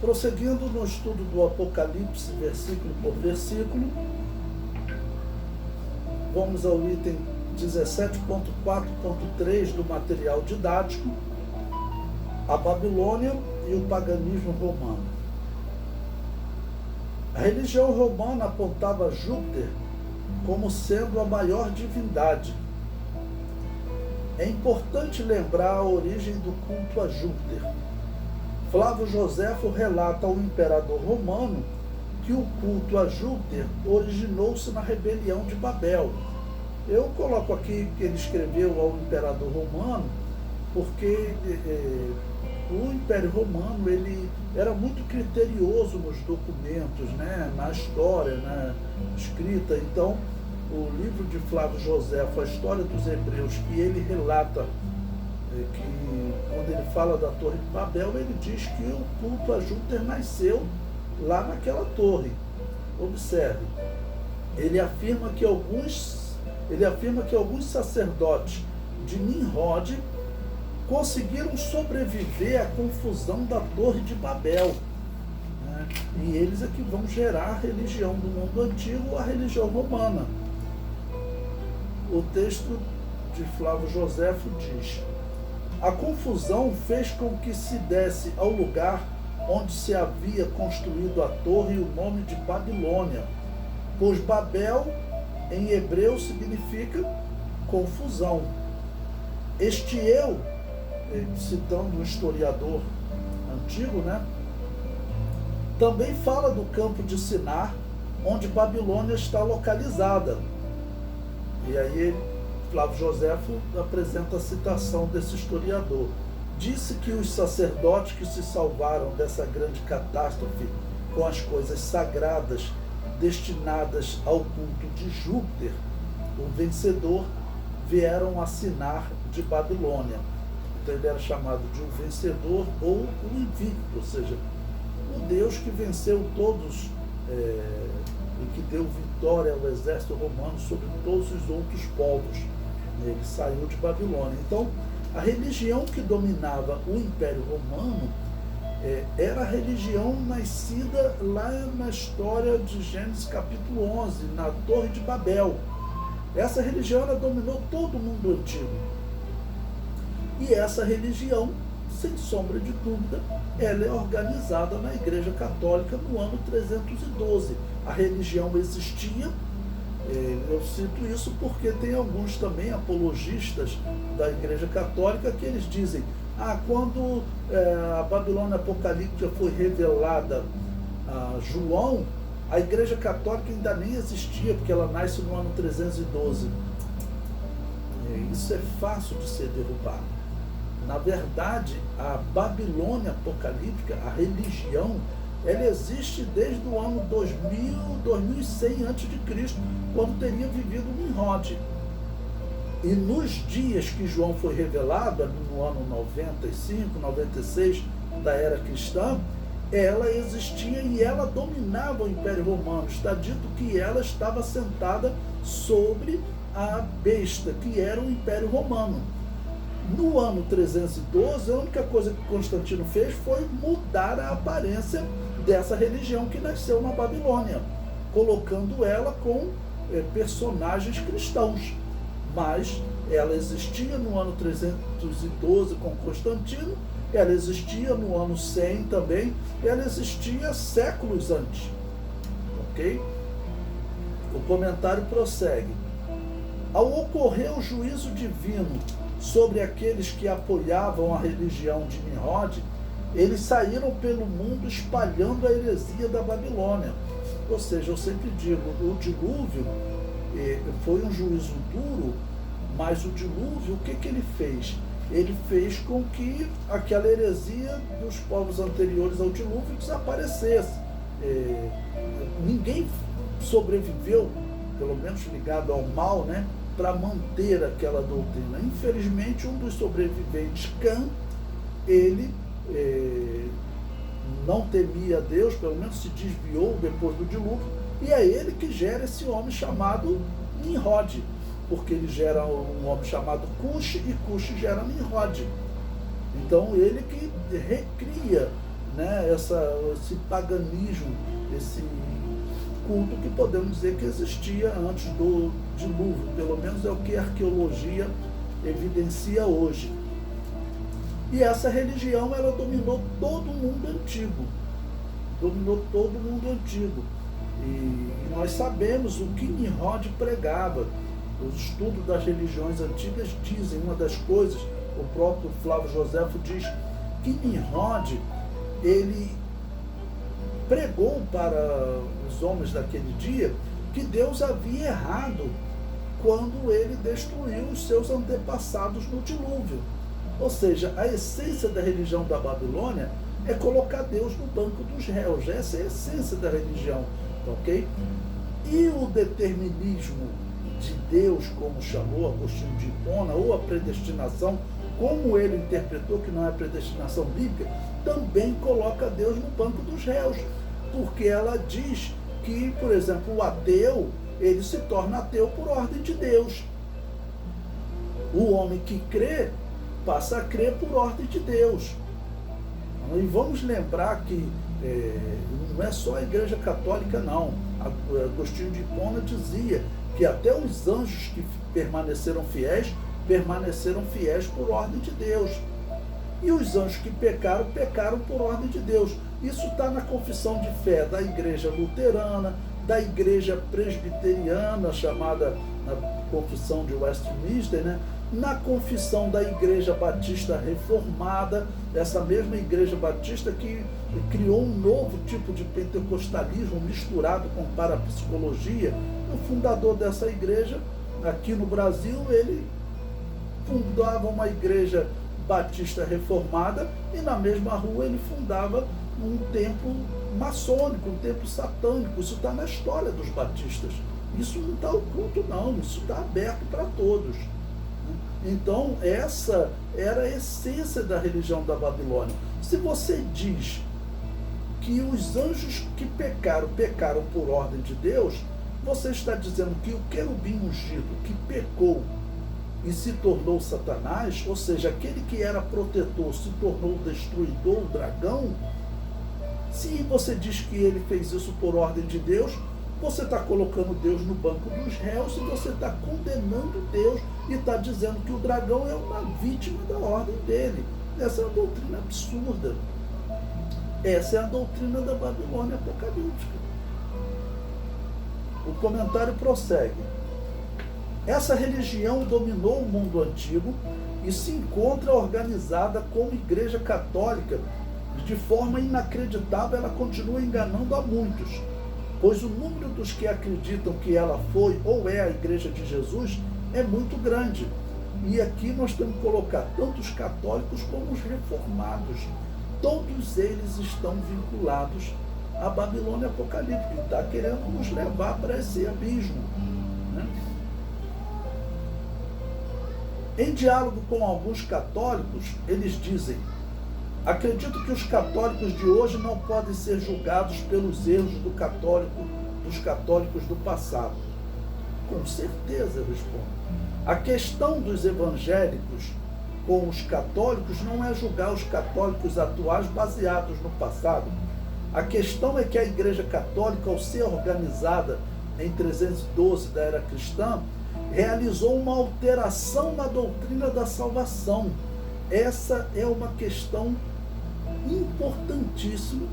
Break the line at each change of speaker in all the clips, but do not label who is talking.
Prosseguindo no estudo do Apocalipse, versículo por versículo, vamos ao item 17.4.3 do material didático, a Babilônia e o paganismo romano. A religião romana apontava Júpiter como sendo a maior divindade. É importante lembrar a origem do culto a Júpiter. Flávio Joséfo relata ao imperador romano que o culto a Júpiter originou-se na rebelião de Babel. Eu coloco aqui que ele escreveu ao imperador romano porque o Império Romano ele era muito criterioso nos documentos, né, na história, na escrita. Então, o livro de Flávio Joséfo, a História dos Hebreus, que ele relata que quando ele fala da Torre de Babel, ele diz que o culto a Júpiter nasceu lá naquela torre. Observe, ele afirma que alguns sacerdotes de Nimrod conseguiram sobreviver à confusão da Torre de Babel, né? E eles é que vão gerar a religião do mundo antigo, a religião romana. O texto de Flávio Joséfo diz: a confusão fez com que se desse ao lugar onde se havia construído a torre o nome de Babilônia, pois Babel em hebreu significa confusão. Este eu, citando um historiador antigo, né, também fala do campo de Sinar, onde Babilônia está localizada. E aí Flávio Joséfo apresenta a citação desse historiador. Disse que os sacerdotes que se salvaram dessa grande catástrofe com as coisas sagradas destinadas ao culto de Júpiter, o vencedor, vieram a Sinar de Babilônia. Então ele era chamado de o vencedor ou o invicto, ou seja, o Deus que venceu todos e que deu vitória ao exército romano sobre todos os outros povos. Ele saiu de Babilônia. Então, a religião que dominava o Império Romano era a religião nascida lá na história de Gênesis capítulo 11, na Torre de Babel. Essa religião ela dominou todo o mundo antigo. E essa religião, sem sombra de dúvida, ela é organizada na Igreja Católica no ano 312. A religião existia. Eu cito isso porque tem alguns também apologistas da Igreja Católica que eles dizem: quando a Babilônia apocalíptica foi revelada a João, a Igreja Católica ainda nem existia, porque ela nasce no ano 312. Isso é fácil de ser derrubado. Na verdade, a Babilônia apocalíptica, a religião, ela existe desde o ano 2000, 2100 a.C., quando teria vivido Nimrod. E nos dias que João foi revelado, no ano 95, 96 da era cristã, ela existia e ela dominava o Império Romano. Está dito que ela estava sentada sobre a besta, que era o Império Romano. No ano 312, a única coisa que Constantino fez foi mudar a aparência dessa religião que nasceu na Babilônia, colocando ela com personagens cristãos. Mas ela existia no ano 312 com Constantino, ela existia no ano 100 também, ela existia séculos antes. Ok? O comentário prossegue. Ao ocorrer o juízo divino sobre aqueles que apoiavam a religião de Nimrod, eles saíram pelo mundo espalhando a heresia da Babilônia. Ou seja, eu sempre digo, o dilúvio foi um juízo duro, mas o dilúvio, o que ele fez? Ele fez com que aquela heresia dos povos anteriores ao dilúvio desaparecesse. Ninguém sobreviveu, pelo menos ligado ao mal, né, para manter aquela doutrina. Infelizmente, um dos sobreviventes, Cã, ele não temia Deus, pelo menos se desviou depois do dilúvio, e é ele que gera esse homem chamado Nimrod, porque ele gera um homem chamado Cush, e Cush gera Nimrod. Então ele que recria né, esse paganismo, esse culto que podemos dizer que existia antes do dilúvio, pelo menos é o que a arqueologia evidencia hoje. E essa religião, ela dominou todo o mundo antigo. Dominou todo o mundo antigo. E nós sabemos o que Nimrod pregava. Os estudos das religiões antigas dizem, uma das coisas, o próprio Flávio Joséfo diz, que Nimrod, ele pregou para os homens daquele dia que Deus havia errado quando ele destruiu os seus antepassados no dilúvio. Ou seja, a essência da religião da Babilônia é colocar Deus no banco dos réus. Essa é a essência da religião, ok? E o determinismo de Deus, como chamou Agostinho de Hipona, ou a predestinação, como ele interpretou, que não é predestinação bíblica, também coloca Deus no banco dos réus, porque ela diz que, por exemplo, o ateu, ele se torna ateu por ordem de Deus. O homem que crê, passa a crer por ordem de Deus. E vamos lembrar que não é só a Igreja Católica, não. Agostinho de Hipona dizia que até os anjos que permaneceram fiéis por ordem de Deus. E os anjos que pecaram por ordem de Deus. Isso está na confissão de fé da Igreja Luterana, da Igreja Presbiteriana, chamada na confissão de Westminster, né? Na confissão da Igreja Batista Reformada, essa mesma Igreja Batista que criou um novo tipo de pentecostalismo misturado com parapsicologia. O fundador dessa igreja, aqui no Brasil, ele fundava uma Igreja Batista Reformada e na mesma rua ele fundava um templo maçônico, um templo satânico. Isso está na história dos batistas. Isso não está oculto, não. Isso está aberto para todos. Então, essa era a essência da religião da Babilônia. Se você diz que os anjos que pecaram por ordem de Deus, você está dizendo que o querubim ungido que pecou e se tornou Satanás, ou seja, aquele que era protetor se tornou o destruidor, o dragão. Se você diz que ele fez isso por ordem de Deus, você está colocando Deus no banco dos réus e você está condenando Deus e está dizendo que o dragão é uma vítima da ordem dele. Essa é uma doutrina absurda. Essa é a doutrina da Babilônia apocalíptica. O comentário prossegue. Essa religião dominou o mundo antigo e se encontra organizada como Igreja Católica. De forma inacreditável, ela continua enganando a muitos, pois o número dos que acreditam que ela foi ou é a Igreja de Jesus é muito grande. E aqui nós temos que colocar tanto os católicos como os reformados. Todos eles estão vinculados à Babilônia apocalíptica, que está querendo nos levar para esse abismo, né? Em diálogo com alguns católicos, eles dizem: acredito que os católicos de hoje não podem ser julgados pelos erros dos católicos do passado. Com certeza, eu respondo. A questão dos evangélicos com os católicos não é julgar os católicos atuais baseados no passado. A questão é que a Igreja Católica, ao ser organizada em 312 da era cristã, realizou uma alteração na doutrina da salvação. Essa é uma questão importantíssima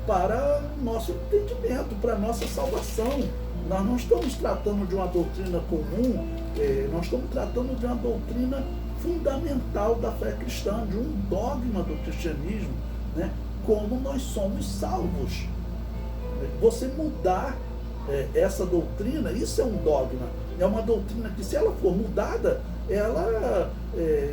para o nosso entendimento, para a nossa salvação. Nós não estamos tratando de uma doutrina comum, nós estamos tratando de uma doutrina fundamental da fé cristã, de um dogma do cristianismo, né? Como nós somos salvos. Você mudar essa doutrina, isso é um dogma. É uma doutrina que, se ela for mudada, ela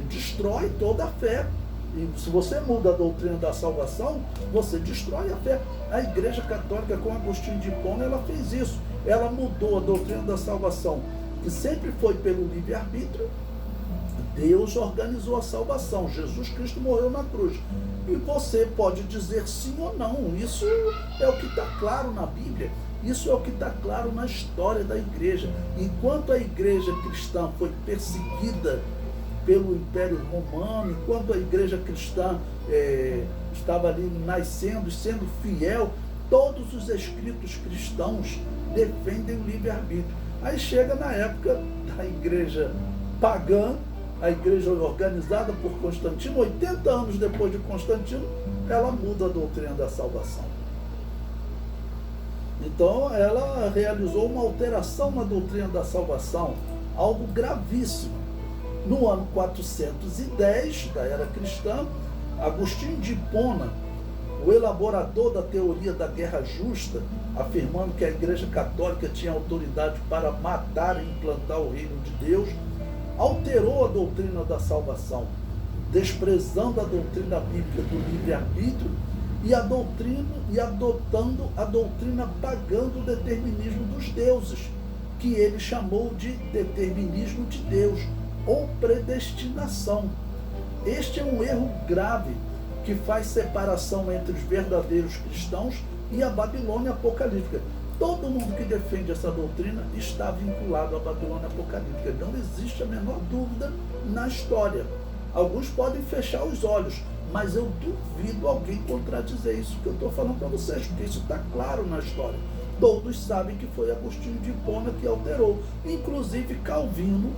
destrói toda a fé. E se você muda a doutrina da salvação, você destrói a fé. A Igreja Católica, com Agostinho de Hipona, ela fez isso. Ela mudou a doutrina da salvação, que sempre foi pelo livre-arbítrio. Deus organizou a salvação. Jesus Cristo morreu na cruz. E você pode dizer sim ou não. Isso é o que está claro na Bíblia. Isso é o que está claro na história da igreja. Enquanto a igreja cristã foi perseguida pelo Império Romano, enquanto a igreja cristã estava ali nascendo e sendo fiel, todos os escritos cristãos defendem o livre-arbítrio. Aí chega na época da igreja pagã, a igreja organizada por Constantino, 80 anos depois de Constantino, ela muda a doutrina da salvação. Então, ela realizou uma alteração na doutrina da salvação, algo gravíssimo. No ano 410 da era cristã, Agostinho de Hipona, o elaborador da teoria da guerra justa, afirmando que a Igreja Católica tinha autoridade para matar e implantar o reino de Deus, alterou a doutrina da salvação, desprezando a doutrina bíblica do livre-arbítrio e adotando a doutrina pagã do determinismo dos deuses, que ele chamou de determinismo de Deus, ou predestinação. Este é um erro grave que faz separação entre os verdadeiros cristãos e a Babilônia apocalíptica. Todo mundo que defende essa doutrina está vinculado à Babilônia apocalíptica. Não existe a menor dúvida na história. Alguns podem fechar os olhos, mas eu duvido alguém contradizer isso que eu estou falando para vocês, porque isso está claro na história. Todos sabem que foi Agostinho de Hipona que alterou. Inclusive Calvino,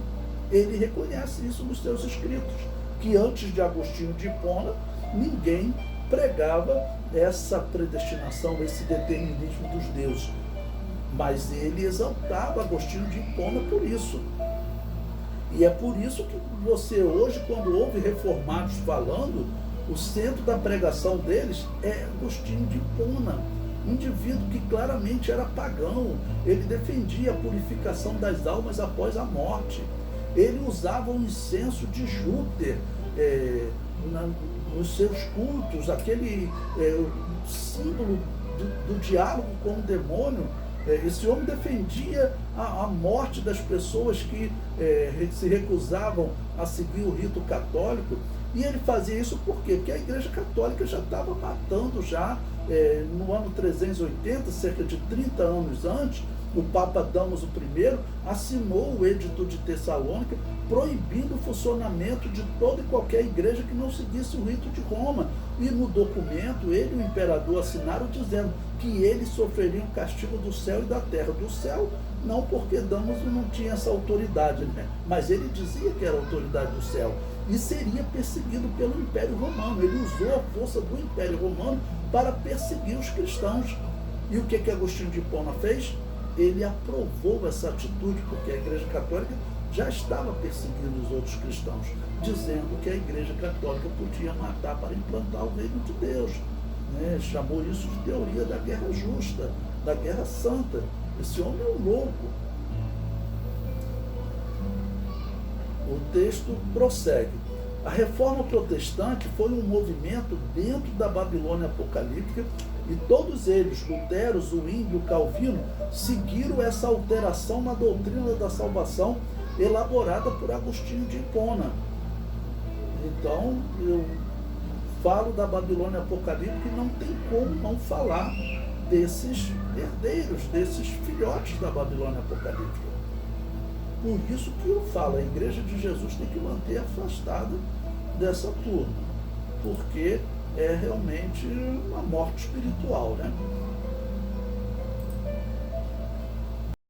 ele reconhece isso nos seus escritos, que antes de Agostinho de Hipona, ninguém pregava essa predestinação, esse determinismo dos deuses. Mas ele exaltava Agostinho de Hipona por isso. E é por isso que você hoje, quando ouve reformados falando, o centro da pregação deles é Agostinho de Hipona, um indivíduo que claramente era pagão. Ele defendia a purificação das almas após a morte. Ele usava o incenso de Júpiter nos seus cultos, aquele símbolo do diálogo com o demônio. Esse homem defendia a morte das pessoas que se recusavam a seguir o rito católico. E ele fazia isso por quê? Porque a Igreja Católica já estava matando no ano 380, cerca de 30 anos antes, o Papa Damos I assinou o Edito de Tessalônica, proibindo o funcionamento de toda e qualquer igreja que não seguisse o rito de Roma. E no documento, ele e o imperador assinaram dizendo que eles sofreriam castigo do céu e da terra. Do céu, não, porque Damos não tinha essa autoridade, né? Mas ele dizia que era a autoridade do céu. E seria perseguido pelo Império Romano. Ele usou a força do Império Romano para perseguir os cristãos. E o que Agostinho de Hipona fez? Ele aprovou essa atitude, porque a Igreja Católica já estava perseguindo os outros cristãos, dizendo que a Igreja Católica podia matar para implantar o reino de Deus. Chamou isso de teoria da guerra justa, da guerra santa. Esse homem é um louco. O texto prossegue. A reforma protestante foi um movimento dentro da Babilônia apocalíptica e todos eles, Lutero, Zwingli, Calvino, seguiram essa alteração na doutrina da salvação elaborada por Agostinho de Hipona. Então, eu falo da Babilônia apocalíptica e não tem como não falar desses herdeiros, desses filhotes da Babilônia apocalíptica. Por isso que eu falo, a Igreja de Jesus tem que manter afastada dessa turma, porque é realmente uma morte espiritual, né?